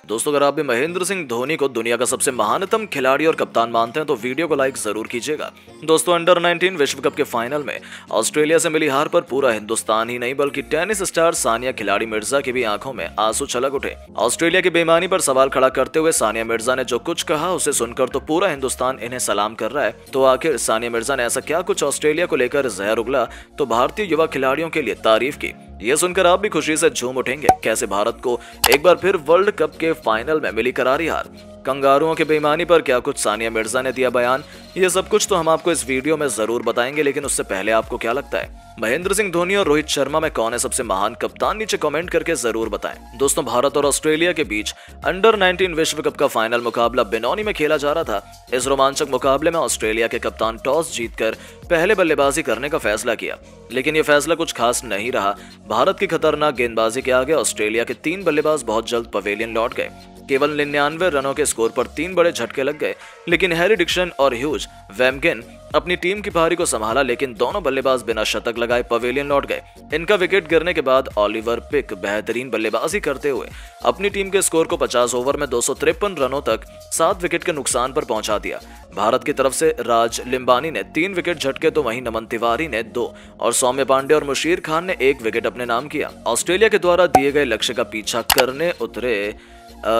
दोस्तों, अगर आप भी महेंद्र सिंह धोनी को दुनिया का सबसे महानतम खिलाड़ी और कप्तान मानते हैं तो वीडियो को लाइक जरूर कीजिएगा। दोस्तों, अंडर 19 विश्व कप के फाइनल में ऑस्ट्रेलिया से मिली हार पर पूरा हिंदुस्तान ही नहीं बल्कि टेनिस स्टार सानिया खिलाड़ी मिर्जा की भी आंखों में आंसू छलक उठे। ऑस्ट्रेलिया की बेईमानी पर सवाल खड़ा करते हुए सानिया मिर्जा ने जो कुछ कहा उसे सुनकर तो पूरा हिंदुस्तान इन्हें सलाम कर रहा है। तो आखिर सानिया मिर्जा ने ऐसा क्या कुछ ऑस्ट्रेलिया को लेकर जहर उगला तो भारतीय युवा खिलाड़ियों के लिए तारीफ की? ये सुनकर आप भी खुशी से झूम उठेंगे। कैसे भारत को एक बार फिर वर्ल्ड कप के फाइनल में मिली करारी हार, कंगारुओं की बेईमानी पर क्या कुछ सानिया मिर्जा ने दिया बयान, ये सब कुछ तो हम आपको इस वीडियो में जरूर बताएंगे। लेकिन उससे पहले आपको क्या लगता है, महेंद्र सिंह धोनी और रोहित शर्मा में कौन है सबसे महान कप्तान? नीचे कमेंट करके जरूर बताएं। दोस्तों, भारत और ऑस्ट्रेलिया के बीच अंडर 19 विश्व कप का फाइनल मुकाबला बेनोनी में खेला जा रहा था। इस रोमांचक मुकाबले में ऑस्ट्रेलिया के कप्तान टॉस जीतकर पहले बल्लेबाजी करने का फैसला किया, लेकिन यह फैसला कुछ खास नहीं रहा। भारत की खतरनाक गेंदबाजी के आगे ऑस्ट्रेलिया के 3 बल्लेबाज बहुत जल्द पवेलियन लौट गए। केवल 99 रनों के स्कोर पर 3 बड़े झटके लग गए, लेकिन हैरी डिक्सन और ह्यूज वेमगिन अपनी टीम की पारी को संभाला, लेकिन दोनों बल्लेबाज बिना शतक लगाए पवेलियन लौट गए। इनका विकेट गिरने के बाद ओलिवर पिक बेहतरीन बल्लेबाजी करते हुए अपनी टीम के स्कोर को 50 ओवर में 253 रनों तक 7 विकेट के नुकसान पर पहुंचा दिया। भारत की तरफ से राज लिम्बानी ने 3 विकेट झटके तो वहीं नमन तिवारी ने 2 और सौम्य पांडे और मुशीर खान ने 1 विकेट अपने नाम किया। ऑस्ट्रेलिया के द्वारा दिए गए लक्ष्य का पीछा करने उतरे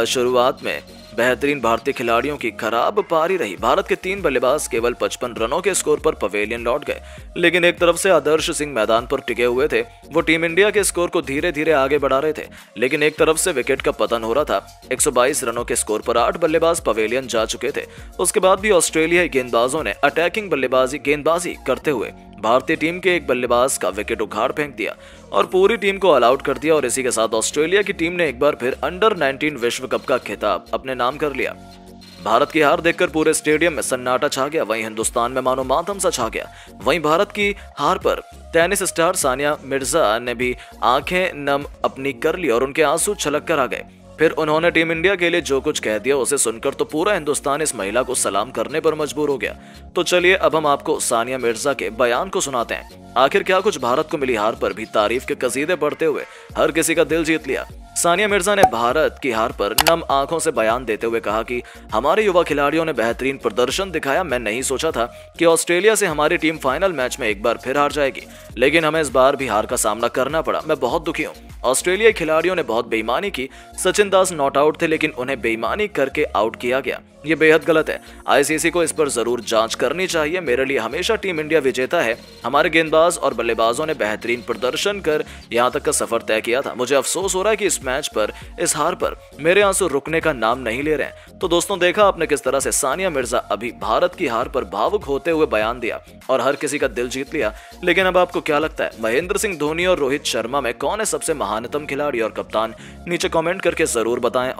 शुरुआत में बेहतरीन भारतीय खिलाड़ियों की खराब पारी रही। भारत के 3 बल्लेबाज केवल 55 रनों के स्कोर पर पवेलियन लौट गए, लेकिन एक तरफ से आदर्श सिंह मैदान पर टिके हुए थे। वो टीम इंडिया के स्कोर को धीरे धीरे आगे बढ़ा रहे थे, लेकिन एक तरफ से विकेट का पतन हो रहा था। 122 रनों के स्कोर पर 8 बल्लेबाज पवेलियन जा चुके थे। उसके बाद भी ऑस्ट्रेलियाई गेंदबाजों ने अटैकिंग गेंदबाजी करते हुए भारतीय टीम के एक बल्लेबाज का विकेट उखाड़ फेंक दिया और पूरी टीम को ऑल आउट कर दिया। और इसी के साथ ऑस्ट्रेलिया की टीम ने एक बार फिर अंडर 19 विश्व कप का खिताब अपने नाम कर लिया। भारत की हार देखकर पूरे स्टेडियम में सन्नाटा छा गया। वहीं हिंदुस्तान में मानो मातम सा छा गया। वहीं भारत की हार पर टेनिस स्टार सानिया मिर्जा ने भी आंखें नम अपनी कर ली और उनके आंसू छलक कर आ गए। फिर उन्होंने टीम इंडिया के लिए जो कुछ कह दिया उसे सुनकर तो पूरा हिंदुस्तान इस महिला को सलाम करने पर मजबूर हो गया। तो चलिए अब हम आपको सानिया मिर्जा के बयान को सुनाते हैं। आखिर क्या कुछ भारत को मिली हार पर भी तारीफ के कसीदे पढ़ते हुए हर किसी का दिल जीत लिया। सानिया मिर्जा ने भारत की हार पर नम आंखों से बयान देते हुए कहा कि हमारे युवा खिलाड़ियों ने बेहतरीन प्रदर्शन दिखाया। मैं नहीं सोचा था कि ऑस्ट्रेलिया से हमारी टीम फाइनल मैच में एक बार फिर हार जाएगी, लेकिन हमें इस बार भी हार का सामना करना पड़ा। मैं बहुत दुखी हूँ। ऑस्ट्रेलियाई खिलाड़ियों ने बहुत बेईमानी की। सचिन दास नॉट आउट थे, लेकिन उन्हें बेईमानी करके आउट किया गया। ये बेहद गलत है। आईसीसी को इस पर जरूर जांच करनी चाहिए। मेरे लिए हमेशा टीम इंडिया विजेता है। हमारे गेंदबाज और बल्लेबाजों ने बेहतरीन प्रदर्शन कर यहां तक का सफर तय किया था। मुझे अफसोस हो रहा है कि इस मैच पर, इस हार पर मेरे आंसू रुकने का नाम नहीं ले रहे हैं। तो दोस्तों, देखा आपने किस तरह से सानिया मिर्जा अभी भारत की हार पर भावुक होते हुए बयान दिया और हर किसी का दिल जीत लिया। लेकिन अब आपको क्या लगता है, महेंद्र सिंह धोनी और रोहित शर्मा में कौन है सबसे महानतम खिलाड़ी और कप्तान? नीचे कमेंट करके जरूर बताएं।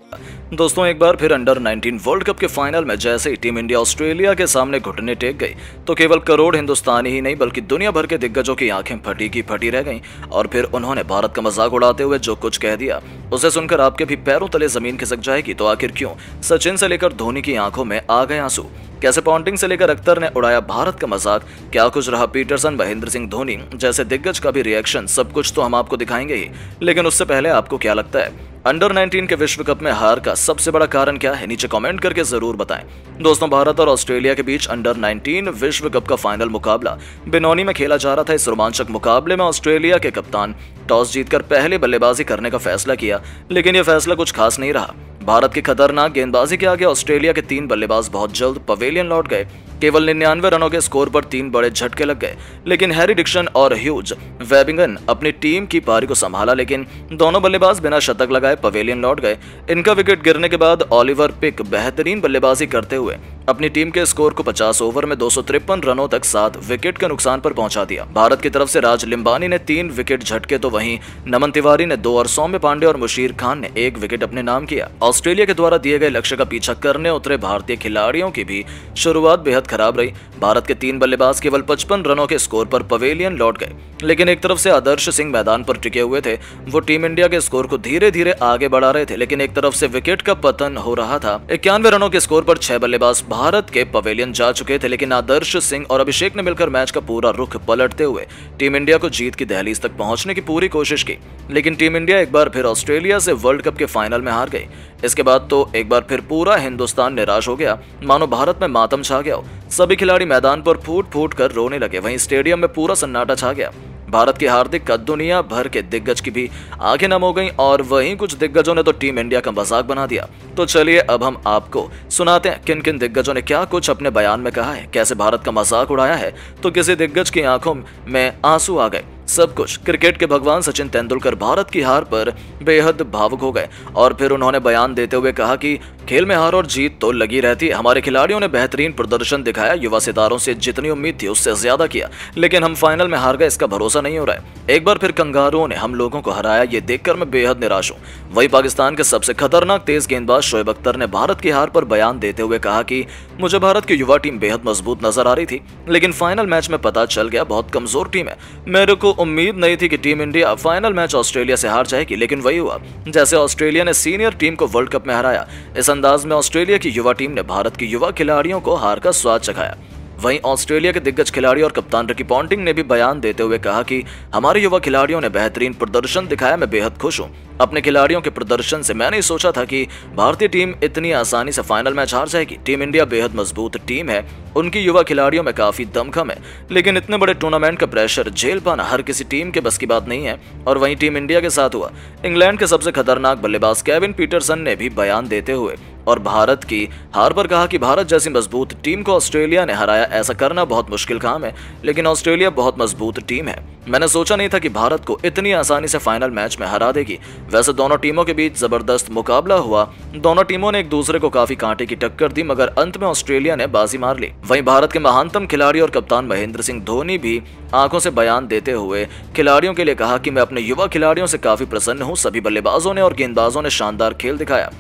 दोस्तों, एक बार फिर अंडर 19 वर्ल्ड कप के फाइनल में जैसे ही टीम इंडिया ऑस्ट्रेलिया के सामने घुटने टेक गई तो केवल करोड़ हिंदुस्तानी ही नहीं बल्कि दुनिया भर के दिग्गजों की आंखें फटी की फटी रह गईं। और फिर उन्होंने भारत का मजाक उड़ाते हुए जो कुछ कह दिया उसे सुनकर आपके भी पैरों तले जमीन खिसक जाएगी। तो आखिर क्यों सचिन से लेकर धोनी की आंखों में आ गए आंसू? कैसे पॉन्टिंग से लेकर अख्तर ने उड़ाया भारत का मजाक? क्या कुछ रहा पीटरसन, महेंद्र सिंह धोनी जैसे दिग्गज का भी रिएक्शन? सब कुछ तो हम आपको दिखाएंगे ही, लेकिन उससे पहले आपको क्या लगता है, अंडर 19 के विश्व कप में हार का सबसे बड़ा कारण क्या है? नीचे कमेंट करके जरूर बताएं। दोस्तों, भारत और ऑस्ट्रेलिया के बीच अंडर 19 विश्व कप का फाइनल मुकाबला बेनोनी में खेला जा रहा था। इस रोमांचक मुकाबले में ऑस्ट्रेलिया के कप्तान टॉस जीतकर पहले बल्लेबाजी करने का फैसला किया, लेकिन यह फैसला कुछ खास नहीं रहा। भारत की खतरनाक गेंदबाजी के आगे ऑस्ट्रेलिया के 3 बल्लेबाज बहुत जल्द पवेलियन लौट गए। केवल 99 रनों के स्कोर पर 3 बड़े झटके लग गए, लेकिन हैरी डिक्सन और ह्यूज वेबिंगन अपनी टीम की पारी को संभाला, लेकिन दोनों बल्लेबाज बिना शतक लगाए पवेलियन लौट गए। इनका विकेट गिरने के बाद ओलिवर पिक बेहतरीन बल्लेबाजी करते हुए अपनी टीम के स्कोर को 50 ओवर में 253 रनों तक 7 विकेट के नुकसान पर पहुंचा दिया। भारत की तरफ से राज लिम्बानी ने 3 विकेट झटके तो वहीं नमन तिवारी ने 2 और सौम्य पांडे और मुशीर खान ने 1 विकेट अपने नाम किया। ऑस्ट्रेलिया के द्वारा दिए गए लक्ष्य का पीछा करने उतरे भारतीय खिलाड़ियों की भी शुरुआत बेहद खराब रही। भारत के 3 बल्लेबाज केवल 55 रनों के स्कोर पर पवेलियन लौट गए, लेकिन एक तरफ से आदर्श सिंह मैदान पर टिके हुए थे। वो टीम इंडिया के स्कोर को धीरे धीरे आगे बढ़ा रहे थे, लेकिन एक तरफ से विकेट का पतन हो रहा था। 91 रनों के स्कोर पर 6 बल्लेबाज भारत के पवेलियन जा चुके थे, लेकिन आदर्श सिंह और अभिषेक ने मिलकर मैच का पूरा रुख पलटते हुए टीम इंडिया को जीत की दहलीज तक पहुंचने की पूरी कोशिश की। लेकिन टीम इंडिया एक बार फिर ऑस्ट्रेलिया से वर्ल्ड कप के फाइनल में हार गई। इसके बाद तो एक बार फिर पूरा हिंदुस्तान निराश हो गया, मानो भारत में मातम छा गया हो। सभी खिलाड़ी मैदान पर फूट फूट कर रोने लगे। वहीं स्टेडियम में पूरा सन्नाटा छा गया। भारत की हार्दिक का दुनिया भर के दिग्गज की भी आंखें नम हो गईं और वहीं कुछ दिग्गजों ने तो टीम इंडिया का मजाक बना दिया। तो चलिए अब हम आपको सुनाते हैं किन किन दिग्गजों ने क्या कुछ अपने बयान में कहा है, कैसे भारत का मजाक उड़ाया है। तो किसी दिग्गज की आंखों में आंसू आ गए। सब कुछ क्रिकेट के भगवान सचिन तेंदुलकर भारत की हार पर बेहद भावुक हो गए और फिर उन्होंने बयान देते हुए कहा कि खेल में हार और जीत तो लगी रहती है। हमारे खिलाड़ियों ने बेहतरीन प्रदर्शन दिखाया, युवा सितारों से जितनी उम्मीद थी उससे ज्यादा किया, लेकिन हम फाइनल में हार गए, इसका भरोसा नहीं हो रहा है। एक बार फिर कंगारुओं ने हम लोगों को हराया, ये देखकर मैं बेहद निराश हूँ। वहीं पाकिस्तान के सबसे खतरनाक तेज गेंदबाज शोएब अख्तर ने भारत की हार पर बयान देते हुए कहा कि मुझे भारत की युवा टीम बेहद मजबूत नजर आ रही थी, लेकिन फाइनल मैच में पता चल गया बहुत कमजोर टीम है। मेरे को उम्मीद नहीं थी कि team India final match Australia से हार जाएगी, लेकिन वही हुआ जैसे ऑस्ट्रेलिया ने सीनियर टीम को वर्ल्ड कप में हराया। इस अंदाज में ऑस्ट्रेलिया की युवा टीम ने भारत की युवा खिलाड़ियों को हार का स्वाद चखाया। वहीं ऑस्ट्रेलिया के दिग्गज खिलाड़ी और कप्तान रिकी पॉन्टिंग ने भी बयान देते हुए कहा कि हमारे युवा खिलाड़ियों ने बेहतरीन प्रदर्शन दिखाया, मैं बेहद खुश हूं अपने खिलाड़ियों के प्रदर्शन से। मैंने सोचा था कि भारतीय टीम इतनी आसानी से फाइनल मैच हार जाएगी। टीम इंडिया बेहद मजबूत टीम है, उनकी युवा खिलाड़ियों में काफी दमखम है, लेकिन इतने बड़े टूर्नामेंट का प्रेशर झेल पाना हर किसी टीम के बस की बात नहीं है। और वहीं टीम इंडिया के साथ हुआ। इंग्लैंड के सबसे खतरनाक बल्लेबाज केविन पीटरसन ने भी बयान देते हुए और भारत की हार पर कहा कि भारत जैसी मजबूत टीम को ऑस्ट्रेलिया ने हराया, ऐसा करना बहुत मुश्किल काम है, लेकिन ऑस्ट्रेलिया बहुत मजबूत टीम है। मैंने सोचा नहीं था कि भारत को इतनी आसानी से फाइनल मैच में हरा देगी। वैसे दोनों टीमों के बीच जबरदस्त मुकाबला हुआ, दोनों टीमों ने एक दूसरे को काफी कांटे की टक्कर दी, मगर अंत में ऑस्ट्रेलिया ने बाजी मार ली। वहीं भारत के महानतम खिलाड़ी और कप्तान महेंद्र सिंह धोनी भी आंखों से बयान देते हुए खिलाड़ियों के लिए कहा कि मैं अपने युवा खिलाड़ियों से काफी प्रसन्न हूं। सभी बल्लेबाजों ने और गेंदबाजों ने शानदार खेल दिखाया।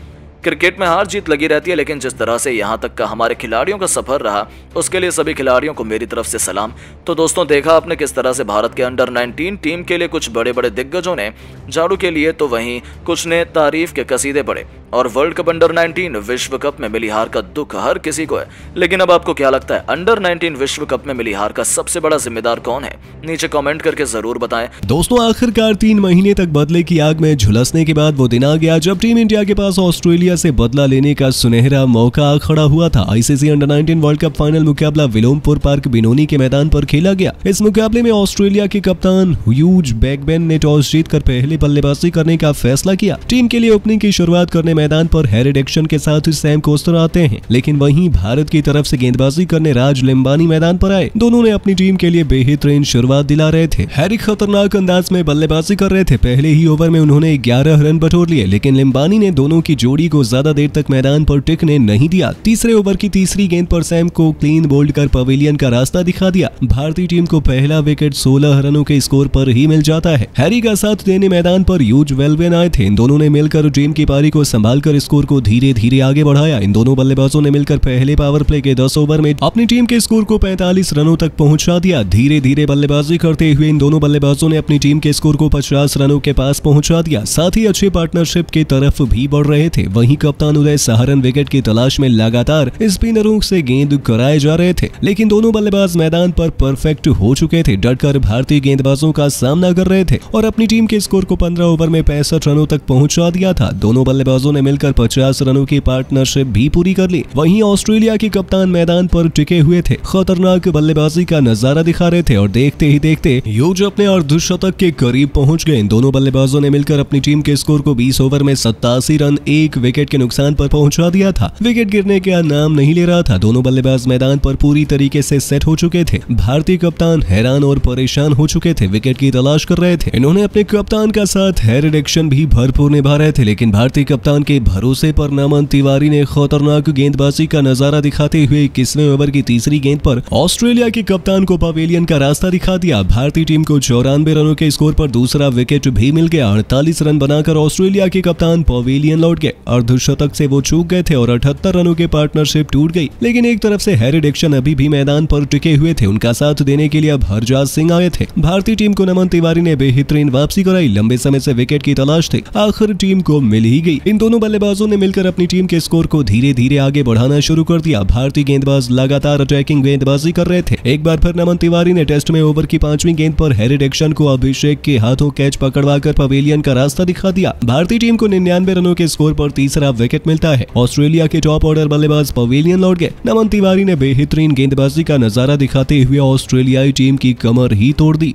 क्रिकेट में हार जीत लगी रहती है, लेकिन जिस तरह से यहाँ तक का हमारे खिलाड़ियों का सफर रहा, उसके लिए सभी खिलाड़ियों को मेरी तरफ से सलाम। तो दोस्तों, देखा आपने किस तरह से भारत के अंडर 19 टीम के लिए कुछ बड़े बड़े दिग्गजों ने झाड़ू के लिए, तो वहीं कुछ ने तारीफ के कसीदे पढ़े। और वर्ल्ड कप अंडर 19 विश्व कप में मिली हार का दुख हर किसी को है, लेकिन अब आपको क्या लगता है, अंडर 19 विश्व कप में मिली हार का सबसे बड़ा जिम्मेदार कौन है? नीचे कमेंट करके जरूर बताएं। दोस्तों, आखिरकार 3 महीने तक बदले की आग में झुलसने के बाद वो दिन आ गया जब टीम इंडिया के पास ऑस्ट्रेलिया से बदला लेने का सुनहरा मौका खड़ा हुआ था। ICC under 19 world cup final मुकाबला विलोमपुर पार्क बिनोनी के मैदान पर खेला गया। इस मुकाबले में ऑस्ट्रेलिया के कप्तान ह्यूज बैकबेन ने टॉस जीतकर पहले बल्लेबाजी करने का फैसला किया। टीम के लिए ओपनिंग की शुरुआत करने मैदान पर हैरी डिक्सन के साथ सैम कोस्टर आते हैं, लेकिन वहीं भारत की तरफ से गेंदबाजी करने राज लिम्बानी मैदान पर आए। दोनों ने अपनी टीम के लिए बेहतरीन शुरुआत दिला रहे थे। हैरी खतरनाक अंदाज में बल्लेबाजी कर रहे थे। पहले ही ओवर में उन्होंने 11 रन बटोर लिए, लेकिन लिम्बानी ने दोनों की जोड़ी को ज्यादा देर तक मैदान पर टिकने नहीं दिया। तीसरे ओवर की तीसरी गेंद पर सैम को क्लीन बोल्ड कर पवेलियन का रास्ता दिखा दिया। भारतीय टीम को पहला विकेट 16 रनों के स्कोर पर ही मिल जाता है। हैरी का साथ देने मैदान पर ह्यूज वेलवेन आए थे। इन दोनों ने मिलकर टीम की पारी को संभालकर स्कोर को धीरे धीरे आगे बढ़ाया। इन दोनों बल्लेबाजों ने मिलकर पहले पावर प्ले के 10 ओवर में अपनी टीम के स्कोर को 45 रनों तक पहुंचा दिया। धीरे धीरे बल्लेबाजी करते हुए इन दोनों बल्लेबाजों ने अपनी टीम के स्कोर को 50 रनों के पास पहुंचा दिया। साथ ही अच्छी पार्टनरशिप की तरफ भी बढ़ रहे थे। वहीं कप्तान उदय सहारन विकेट की तलाश में लगातार स्पिनरों से गेंद कराए जा रहे थे, लेकिन दोनों बल्लेबाज मैदान पर परफेक्ट हो चुके थे। डटकर भारतीय गेंदबाजों का सामना कर रहे थे और अपनी टीम के स्कोर को 15 ओवर में 65 रनों तक पहुंचा दिया था। दोनों बल्लेबाजों ने मिलकर 50 रनों की पार्टनरशिप भी पूरी कर ली। वहीं ऑस्ट्रेलिया के कप्तान मैदान पर टिके हुए थे, खतरनाक बल्लेबाजी का नजारा दिखा रहे थे और देखते ही देखते ह्यूज अपने अर्धशतक के करीब पहुंच गए। दोनों बल्लेबाजों ने मिलकर अपनी टीम के स्कोर को 20 ओवर में 87 रन 1 विकेट के नुकसान पर पहुंचा दिया था। विकेट गिरने का नाम नहीं ले रहा था। दोनों बल्लेबाज मैदान पर पूरी तरीके से सेट हो चुके थे। भारतीय कप्तान हैरान और परेशान हो चुके थे, विकेट की तलाश कर रहे थे। इन्होंने अपने कप्तान का साथ हैरी डिक्सन भी भरपूर निभा रहे थे, लेकिन भारतीय कप्तान के भरोसे पर नमन तिवारी ने खतरनाक गेंदबाजी का नजारा दिखाते हुए 21वें ओवर की तीसरी गेंद पर ऑस्ट्रेलिया के कप्तान को पवेलियन का रास्ता दिखा दिया। भारतीय टीम को 94 रनों के स्कोर पर दूसरा विकेट भी मिल गया। 48 रन बनाकर ऑस्ट्रेलिया के कप्तान पवेलियन लौट गए। अर्धशतक से वो चूक गए थे और 78 रनों के पार्टनरशिप टूट गई। लेकिन एक तरफ से हैरी डिक्सन अभी भी मैदान पर टिके हुए थे। उनका साथ देने के लिए अब हरजाज सिंह आए थे। भारतीय टीम को नमन तिवारी ने बेहतरीन वापसी कराई। लंबे समय से विकेट की तलाश थी, आखिर टीम को मिल ही गई। इन दोनों बल्लेबाजों ने मिलकर अपनी टीम के स्कोर को धीरे धीरे आगे बढ़ाना शुरू कर दिया। भारतीय गेंदबाज लगातार अटैकिंग गेंदबाजी कर रहे थे। एक बार फिर नमन तिवारी ने टेस्ट में ओवर की 5वीं गेंद पर हैरी डिक्सन को अभिषेक के हाथों कैच पकड़वाकर पवेलियन का रास्ता दिखा दिया। भारतीय टीम को 99 रनों के स्कोर पर तीसरा विकेट मिलता है। ऑस्ट्रेलिया के टॉप ऑर्डर बल्लेबाज पवेलियन लौट गए। नमन तिवारी ने बेहतरीन गेंदबाजी का नजारा दिखाते हुए ऑस्ट्रेलियाई टीम की कमर ही तोड़ दी।